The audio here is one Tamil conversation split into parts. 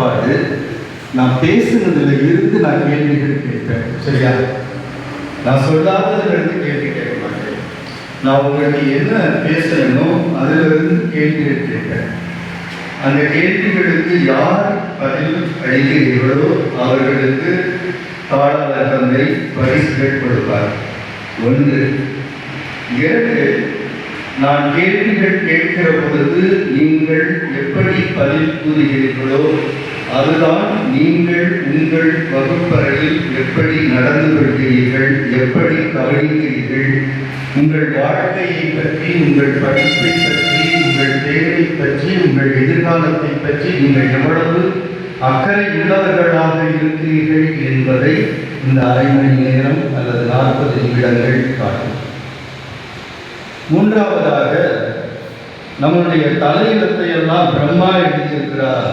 கட்டுப்பாடு. நான் பேசுனதுல இருந்து நான் கேள்விகள் கேட்பேன். சரியா? நான் சொல்லாததுல இருந்து கேள்வி கேட்க மாட்டேன். நான் உங்களுக்கு என்ன பேசணுமோ அதுல இருந்து கேள்விகள் கேட்பேன். அந்த கேள்விகளுக்கு யார் பதில் அளிக்கிறீர்களோ அவர்களுக்கு தாளாளர் தந்தை பரிசுகள் கொடுப்பார். 1. 2, நான் கேள்விகள் கேட்கிற பொழுது நீங்கள் எப்படி பதில் கூறுகிறீர்களோ அதுதான் நீங்கள் உங்கள் வகுப்பறையில் எப்படி நடந்து கொள்கிறீர்கள், எப்படி கவனிக்கிறீர்கள், உங்கள் வாழ்க்கையை பற்றி, உங்கள் படிப்பை பற்றி, உங்கள் தேவை பற்றி, உங்கள் எதிர்காலத்தை பற்றி நீங்கள் எவ்வளவு அக்கறை உள்ளவர்களாக இருக்கிறீர்கள் என்பதை இந்த அரை மணி நேரம் அல்லது 40 நிமிடங்கள் காட்டும். 3வதாக, நம்முடைய தலையெழுத்தை எல்லாம் பிரம்மா எழுதியிருக்கிறார்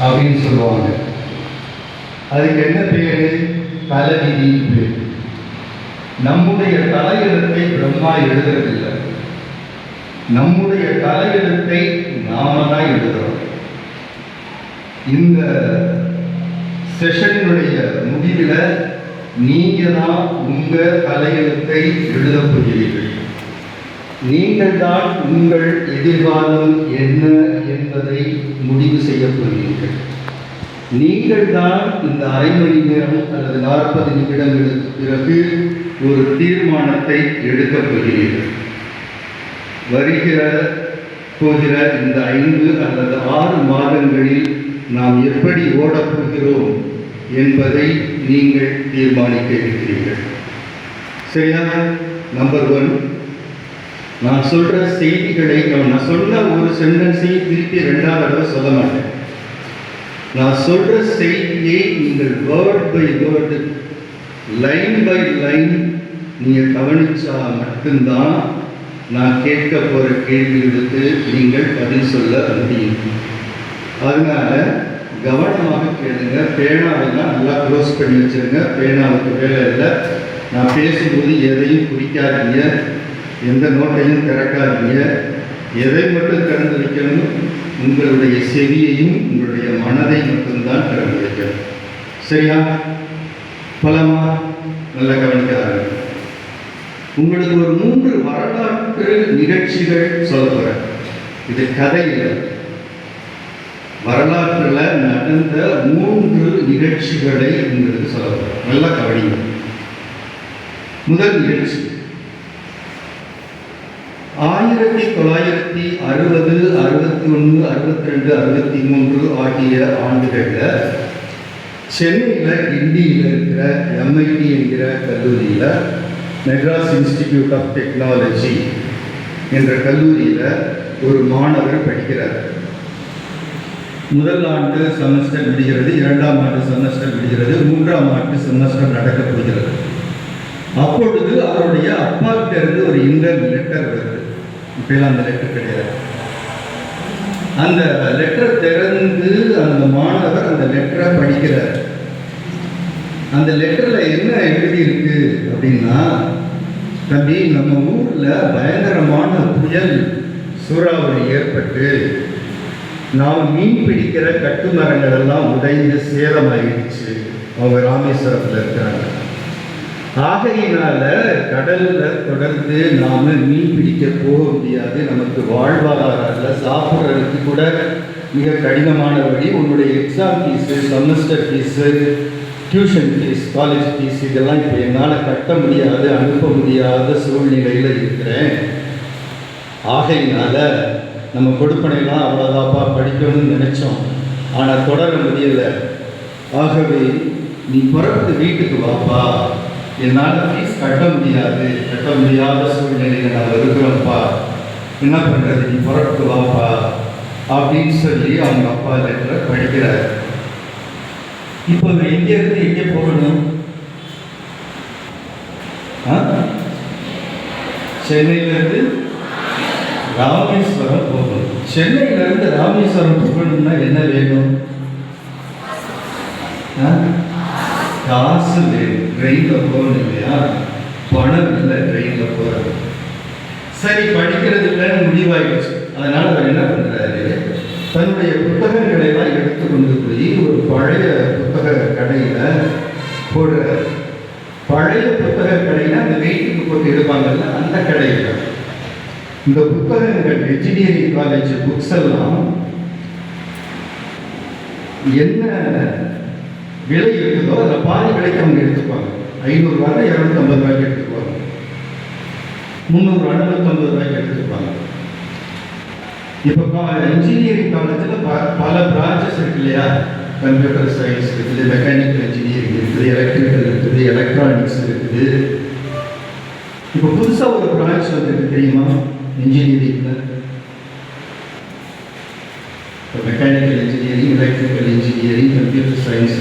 அப்படின்னு சொல்லுவாங்க. அதுக்கு என்ன பேரு? தலைவிதி பேர். நம்முடைய தலையெழுத்தை பிரம்மா எழுதுறதில்லை. நம்முடைய தலையெழுத்தை நாம தான் எழுதுறோம். இந்த செஷனுடைய முடிவில் நீங்க தான் உங்க தலையெழுத்தை எழுதப் போகிறீர்கள். நீங்கள் தான் உங்கள் எதிர்காலம் என்ன என்பதை முடிவு செய்ய போகிறீர்கள். நீங்கள் தான் இந்த அரை மணி நேரம் அல்லது 40 நிமிடங்களுக்கு பிறகு ஒரு தீர்மானத்தை எடுக்கப் போகிறீர்கள். வருகிற போகிற இந்த 5 அல்லது 6 மாதங்களில் நாம் எப்படி ஓடப்போகிறோம் என்பதை நீங்கள் தீர்மானிக்க இருக்கிறீர்கள். சரியா? நம்பர் 1, நான் சொல்ற செய்திகளை நான் சொன்ன ஒரு சென்டென்ஸை திருப்பி 2வது தடவை சொல்ல மாட்டேன். நான் சொல்ற செய்தியை நீங்கள் word by word, line by line நீங்க கவனிச்சா மட்டும்தான் நான் கேட்க போற கேள்விகளுக்கு நீங்கள் பதில் சொல்ல முடியும். அதனால கவனமாக கேளுங்க. பேனாவெல்லாம் நல்லா க்ளோஸ் பண்ணி வச்சிருங்க. பேனாவுக்கு வேலை இல்லை. நான் பேசும்போது எதையும் குறிக்காதீங்க, எந்த நோட்டையும் திறக்காதீங்க. எதை மட்டும் திறந்து வைக்கணும்? உங்களுடைய செவியையும் உங்களுடைய மனதை மட்டும்தான் திறந்து வைக்கணும். சரியா? பலமா நல்லா கவனிக்க. உங்களுக்கு ஒரு 3 வரலாற்று நிகழ்ச்சிகள் சொல்ல போறேன். இது கதையில் வரலாற்றில் நடந்த 3 நிகழ்ச்சிகளை உங்களுக்கு சொல்ல போறேன். நல்லா கவனிங்க. முதல் நிகழ்ச்சி 1960, 61, 62, 63 ஆகிய ஆண்டுகளில் சென்னையில் கிண்டியில் இருக்கிற MIT என்கிற கல்லூரியில், மெட்ராஸ் இன்ஸ்டிடியூட் ஆஃப் டெக்னாலஜி என்ற கல்லூரியில் ஒரு மாணவர் படிக்கிறார். முதல் ஆண்டு செமஸ்டர் விடுகிறது, 2ஆம் ஆண்டு செமஸ்டர் விடுகிறது, 3ஆம் ஆண்டு செமஸ்டர் நடக்கப் போகிறது. அப்பொழுது அவருடைய அப்பாக்கிட்ட இருந்து ஒரு இன்டர் லெட்டர் வருது. இப்பெல்லாம் அந்த லெட்டர் கிடையாது. அந்த லெட்டர் திறந்து அந்த மாணவர் அந்த லெட்டரை படிக்கிறார். அந்த லெட்டரில் என்ன எழுதியிருக்கு அப்படின்னா, தம்பி, நம்ம ஊரில் பயங்கரமான புயல் சூறாவளி ஏற்பட்டு நாம் மீன் பிடிக்கிற கட்டுமரங்கள் எல்லாம் உடைந்து சேதமாகிடுச்சு. அவங்க ராமேஸ்வரத்தில் இருக்கிறாங்க. ஆகையினால கடலில் தொடர்ந்து நாம் மீன் பிடிக்க போக முடியாது. நமக்கு வாழ்வாதாரம் சாப்பிட்றதுக்கு கூட மிக கடினமான வழி. உன்னுடைய exam fees, semester fees, tuition fees, college fees இதெல்லாம் இப்போ என்னால் கட்ட முடியாது, அனுப்ப முடியாத சூழ்நிலையில் இருக்கிறேன். ஆகையினால நம்ம கொடுப்பனைலாம் அவ்வளோதாப்பா படிக்கணும்னு நினச்சோம், ஆனால் தொடர முடியலை. ஆகவே நீ புறப்பட்டு வீட்டுக்கு வாப்பா, என்னால் ஃபீஸ் கட்ட முடியாத சூழ்நிலையில் நான் இருக்கிறோம்ப்பா, என்ன பண்ணுறது, நீ புறப்பட்டு வாப்பா அப்படின்னு சொல்லி அவங்க அப்பா லெட்டரை படிக்கிறார். இப்போ எங்கேருந்து எங்கே போகணும்? சென்னையிலேருந்து ராமேஸ்வரம் போகணும். சென்னையிலேருந்து ராமேஸ்வரம் போகணும்னா என்ன வேணும்? காசு வேணும். ட்ரெயினில் போகணும் இல்லையா? பணம் இல்லை ட்ரெயினில் போகிறது. சரி, படிக்கிறது இல்லைன்னு முடிவாயிடுச்சு. அதனால் அவர் என்ன பண்ணுறாரு, தன்னுடைய புத்தகங்களை எல்லாம் எடுத்து கொண்டு போய் பழைய புத்தக கடையில் போடுற பழைய புத்தக கடையில் அந்த வெயிட்டுக்கு போட்டு எடுப்பாங்கல்ல, அந்த கடையில் இந்த புத்தகங்கள் என்ஜினியரிங் காலேஜ் புக்ஸ் எல்லாம் என்ன விலை இருக்குதோ அதில் பாதி விலைக்கு அவங்க எடுத்துப்பாங்க. 500 ரூபாய் 250 ரூபாய்க்கு எடுத்துக்குவாங்க, 300 ரூபாய் 150 ரூபாய்க்கு எடுத்துப்பாங்க. இப்போ இன்ஜினியரிங் காலேஜில் பல பிரான்ச்சஸ் இருக்கு இல்லையா? கம்ப்யூட்டர் சயின்ஸ் இருக்குது, மெக்கானிக்கல் இன்ஜினியரிங் இருக்குது, எலக்ட்ரிக்கல் இருக்குது, எலக்ட்ரானிக்ஸ் இருக்குது. இப்போ புதுசாக ஒரு பிரான்ச் வந்துருக்கு தெரியுமா இன்ஜினியரிங்கில்? Mechanical engineering, electrical engineering, computer science